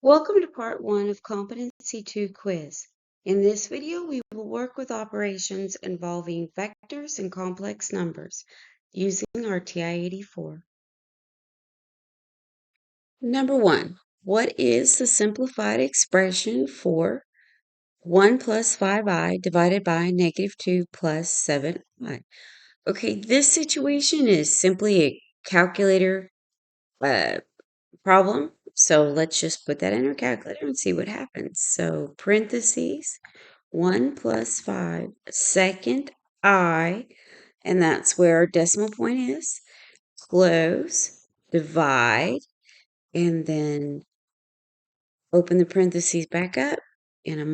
Welcome to part 1 of Competency 2 quiz. In this video, we will work with operations involving vectors and complex numbers using our TI-84. Number 1, what is the simplified expression for 1 plus 5i divided by negative 2 plus 7i? Okay, this situation is simply a calculator problem. So let's just put that in our calculator and see what happens. So parentheses, 1 plus 5, second I, and that's where our decimal point is, close, divide, and then open the parentheses back up, and a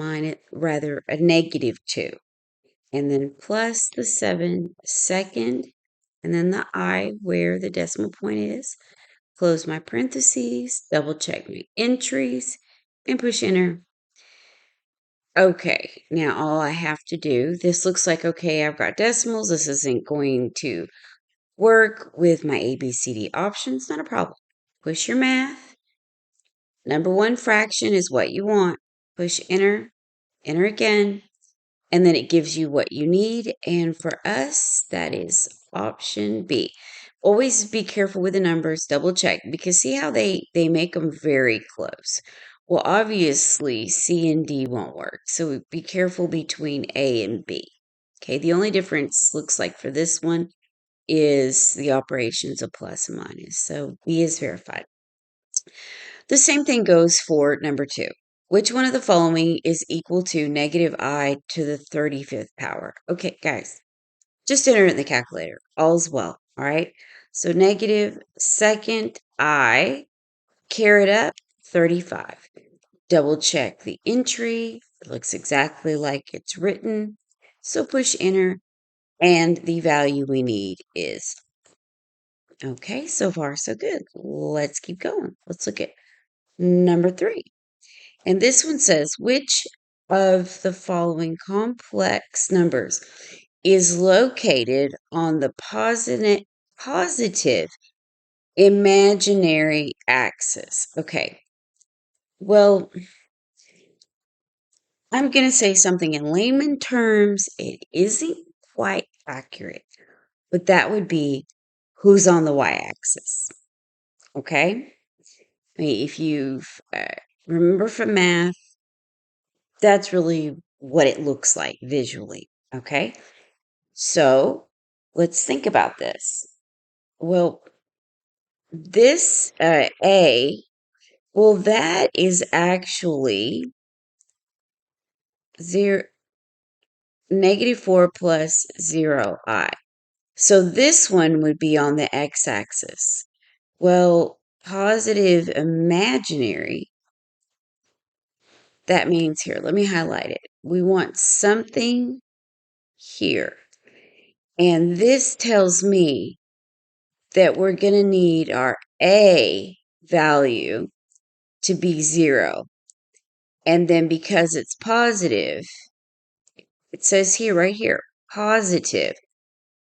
negative 2. And then plus the 7, second, and then the I where the decimal point is. Close my parentheses, double check my entries, and push enter. Okay, now all I have to do, this looks like, okay, I've got decimals. This isn't going to work with my ABCD options. Not a problem. Push your math. Number 1 fraction is what you want. Push enter, enter again, and then it gives you what you need. And for us, that is option B. Always be careful with the numbers, double check, because see how they make them very close. Well, obviously, C and D won't work, so be careful between A and B. Okay, the only difference looks like for this one is the operations of plus and minus, so B is verified. The same thing goes for number 2. Which one of the following is equal to negative I to the 35th power? Okay, guys, just enter it in the calculator. All's well, all right? So negative second I, carry it up, 35. Double check the entry. It looks exactly like it's written. So push enter, and the value we need is. Okay, so far so good. Let's keep going. Let's look at number 3. And this one says, which of the following complex numbers is located on the positive imaginary axis? Okay, well, I'm going to say something in layman terms. It isn't quite accurate, but that would be who's on the y-axis. Okay? I mean, if you remember from math, that's really what it looks like visually. Okay? So let's think about this. Well, this A, well, that is actually negative 4 plus 0i. So this one would be on the x-axis. Well, positive imaginary, that means here, let me highlight it. We want something here. And this tells me that we're going to need our A value to be 0. And then because it's positive, it says here, right here, positive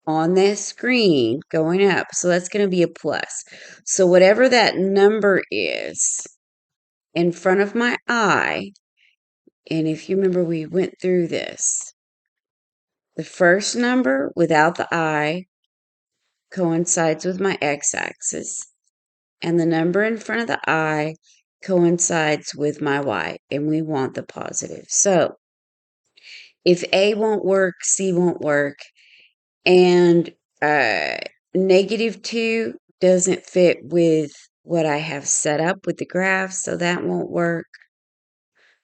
on that screen going up. So that's going to be a plus. So whatever that number is in front of my I, and if you remember, we went through this. The first number without the I coincides with my x-axis, and the number in front of the I coincides with my y, and we want the positive. So if A won't work, C won't work, and negative 2 doesn't fit with what I have set up with the graph, so that won't work.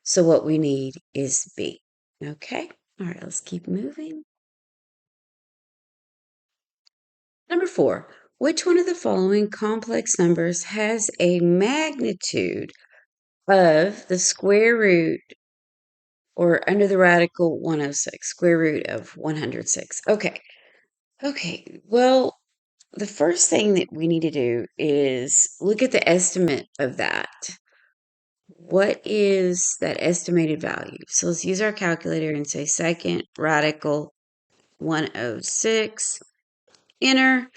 So what we need is B. Okay? All right, let's keep moving. Number 4, which one of the following complex numbers has a magnitude of the square root or under the radical 106, square root of 106? Okay, well, the first thing that we need to do is look at the estimate of that. What is that estimated value? So let's use our calculator and say second radical 106, enter,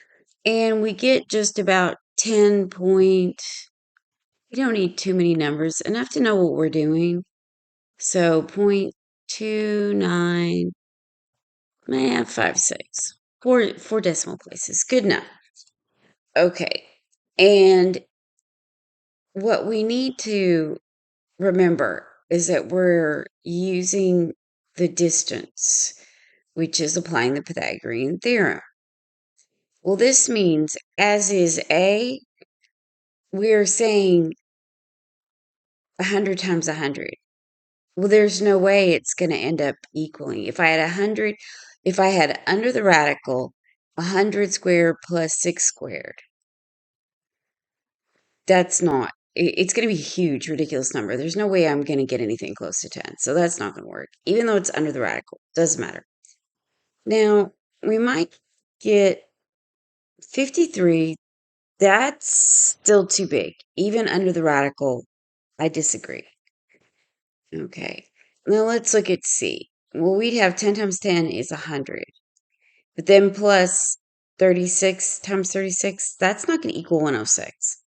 and we get just about 10.8. You don't need too many numbers, enough to know what we're doing. So 0.2956. Four decimal places. Good enough. Okay. And what we need to remember is that we're using the distance, which is applying the Pythagorean theorem. Well, this means as is A, we're saying 100 times 100. Well, there's no way it's going to end up equaling. If I had 100, if I had under the radical 100 squared plus 6 squared, that's not, it's going to be a huge, ridiculous number. There's no way I'm going to get anything close to 10. So that's not going to work, even though it's under the radical. Doesn't matter. Now, we might get 53. That's still too big. Even under the radical, I disagree. Okay. Now let's look at C. Well, we'd have 10 times 10 is 100. But then plus 36 times 36, that's not going to equal 106.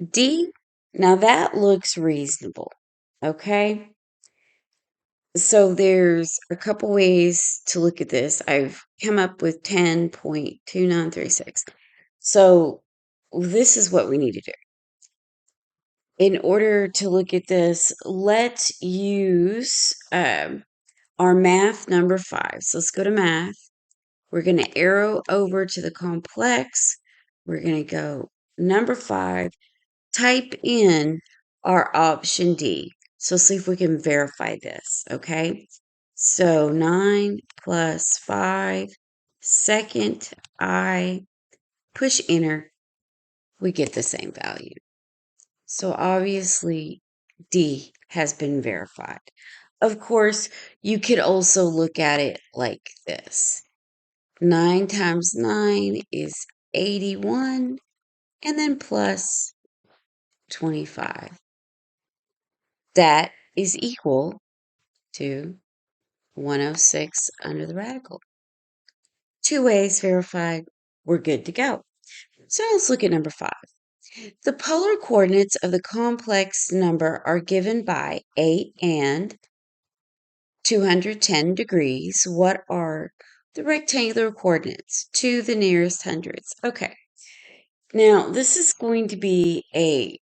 D, now that looks reasonable. Okay. So there's a couple ways to look at this. I've come up with 10.2936. So this is what we need to do. In order to look at this, let's use our math number 5. So let's go to math. We're going to arrow over to the complex. We're going to go number 5, type in our option D. So see if we can verify this, okay? So 9 plus 5, second I, push enter, we get the same value. So obviously D has been verified. Of course, you could also look at it like this. 9 times 9 is 81, and then plus 25. That is equal to 106 under the radical. 2 ways verified. We're good to go. So let's look at number 5. The polar coordinates of the complex number are given by 8 and 210 degrees. What are the rectangular coordinates to the nearest hundreds? Okay. Now, this is going to be a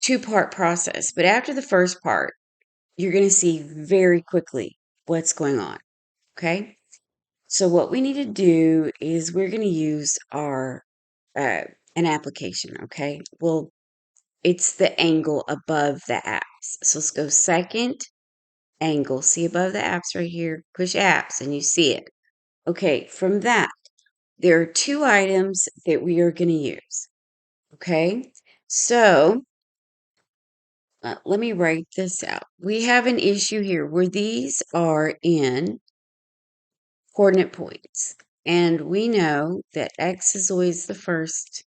2-part process, but after the first part, you're going to see very quickly what's going on. Okay. So what we need to do is we're going to use our an application. Okay. Well, it's the angle above the apps. So let's go second angle. See above the apps right here. Push apps and you see it. Okay. From that, there are 2 items that we are going to use. Okay. So let me write this out. We have an issue here where these are in coordinate points. And we know that X is always the first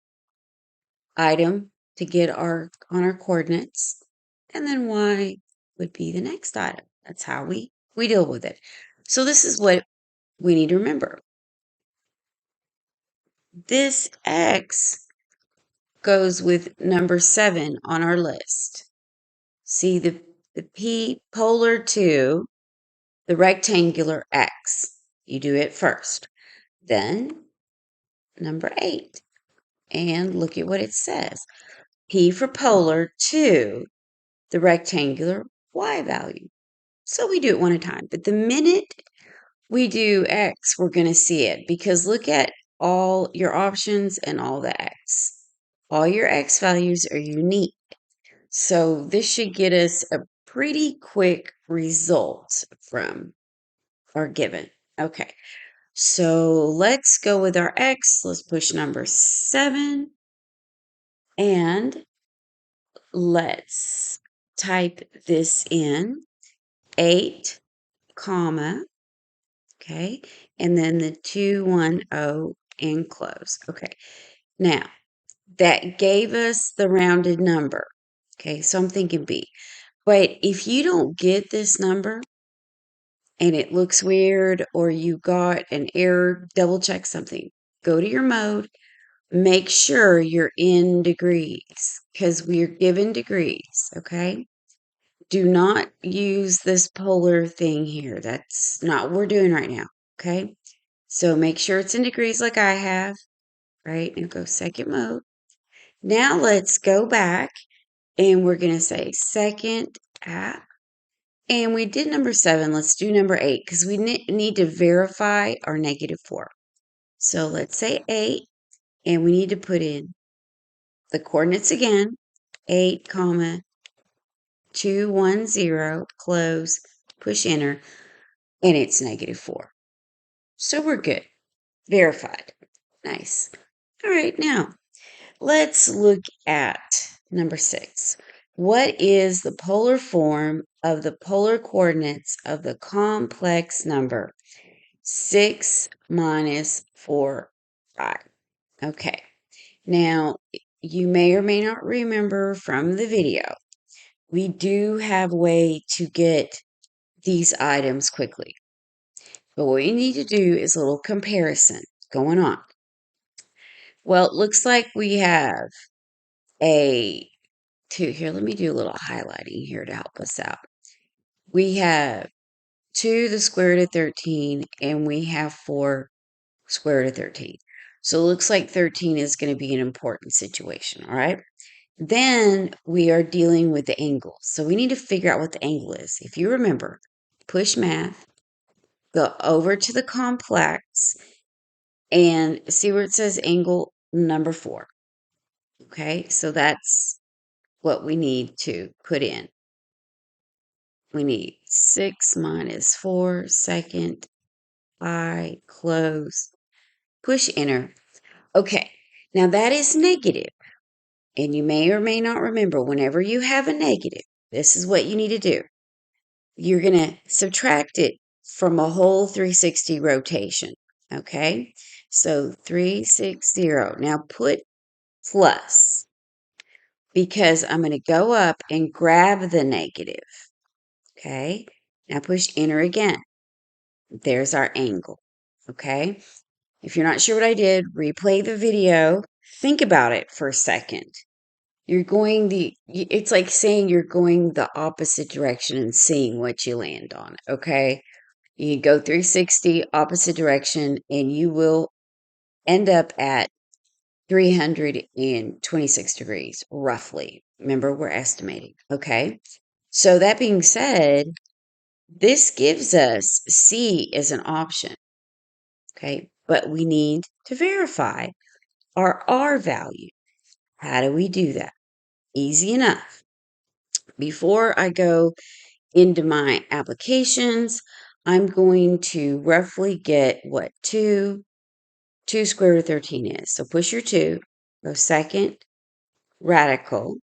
item to get on our coordinates. And then Y would be the next item. That's how we deal with it. So this is what we need to remember. This X goes with number 7 on our list. See the P polar to the rectangular X. You do it first. Then number 8. And look at what it says. P for polar to the rectangular Y value. So we do it one at a time. But the minute we do X, we're going to see it. Because look at all your options and all the X. All your X values are unique. So this should get us a pretty quick result from our given. Okay. So let's go with our X. Let's push number 7. And let's type this in 8, comma, okay, and then the 210 and close. Okay, now that gave us the rounded number. Okay, so I'm thinking B. But if you don't get this number and it looks weird or you got an error, double check something. Go to your mode, make sure you're in degrees because we're given degrees, okay? Do not use this polar thing here. That's not what we're doing right now, okay? So make sure it's in degrees like I have, right? And go second mode. Now let's go back and we're going to say second at, and we did number 7. Let's do number 8 because we need to verify our -4. So let's say 8, and we need to put in the coordinates again, 8, comma, 210, close, push enter, and it's -4. So we're good. Verified. Nice. All right, now let's look at number 6. What is the polar form of the polar coordinates of the complex number 6 minus 4, 5? Okay. Now, you may or may not remember from the video, we do have a way to get these items quickly. But what you need to do is a little comparison going on. Well, it looks like we have a 2 here. Let me do a little highlighting here to help us out. We have 2 the square root of 13, and we have 4 square root of 13. So it looks like 13 is going to be an important situation, all right? Then we are dealing with the angle. So we need to figure out what the angle is. If you remember, push math, go over to the complex, and see where it says angle number 4. Okay, so that's what we need to put in. We need 6 minus 4, second, I, close, push enter. Okay, now that is negative. And you may or may not remember, whenever you have a negative, this is what you need to do. You're going to subtract it from a whole 360 rotation. Okay, so 360. Now put plus, because I'm going to go up and grab the negative. Okay, now push enter again. There's our angle. Okay, if you're not sure what I did, replay the video. Think about it for a second. It's like saying you're going the opposite direction and seeing what you land on. Okay, you go 360 opposite direction and you will end up at 326 degrees, roughly. Remember, we're estimating. Okay. So that being said, this gives us C as an option. Okay. But we need to verify our R value. How do we do that? Easy enough. Before I go into my applications, I'm going to roughly get what 2 square root of 13 is. So push your 2, go second, radical,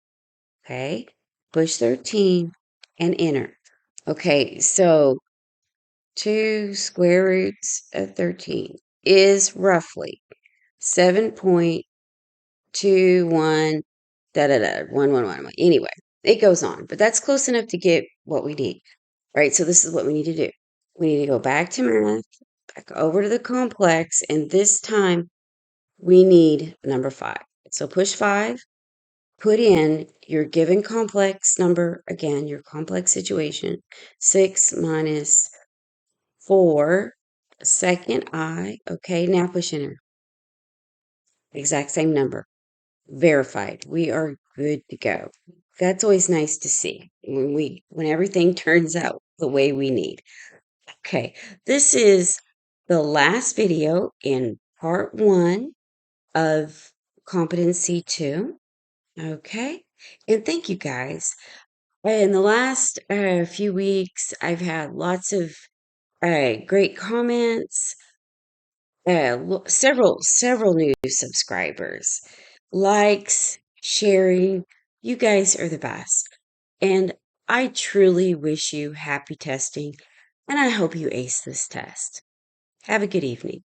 okay, push 13 and enter. Okay, so 2 square roots of 13 is roughly 7.21 da da da 111. Anyway, it goes on, but that's close enough to get what we need. All right, so this is what we need to do. We need to go back to math, back over to the complex, and this time we need number 5. So push 5, put in your given complex number, again, your complex situation, 6 minus 4, second I. Okay, now push enter. Exact same number. Verified. We are good to go. That's always nice to see when everything turns out the way we need. Okay, this is the last video in part 1 of Competency 2. Okay, and thank you guys. In the last few weeks, I've had lots of great comments, several new subscribers, likes, sharing. You guys are the best. And I truly wish you happy testing, and I hope you ace this test. Have a good evening.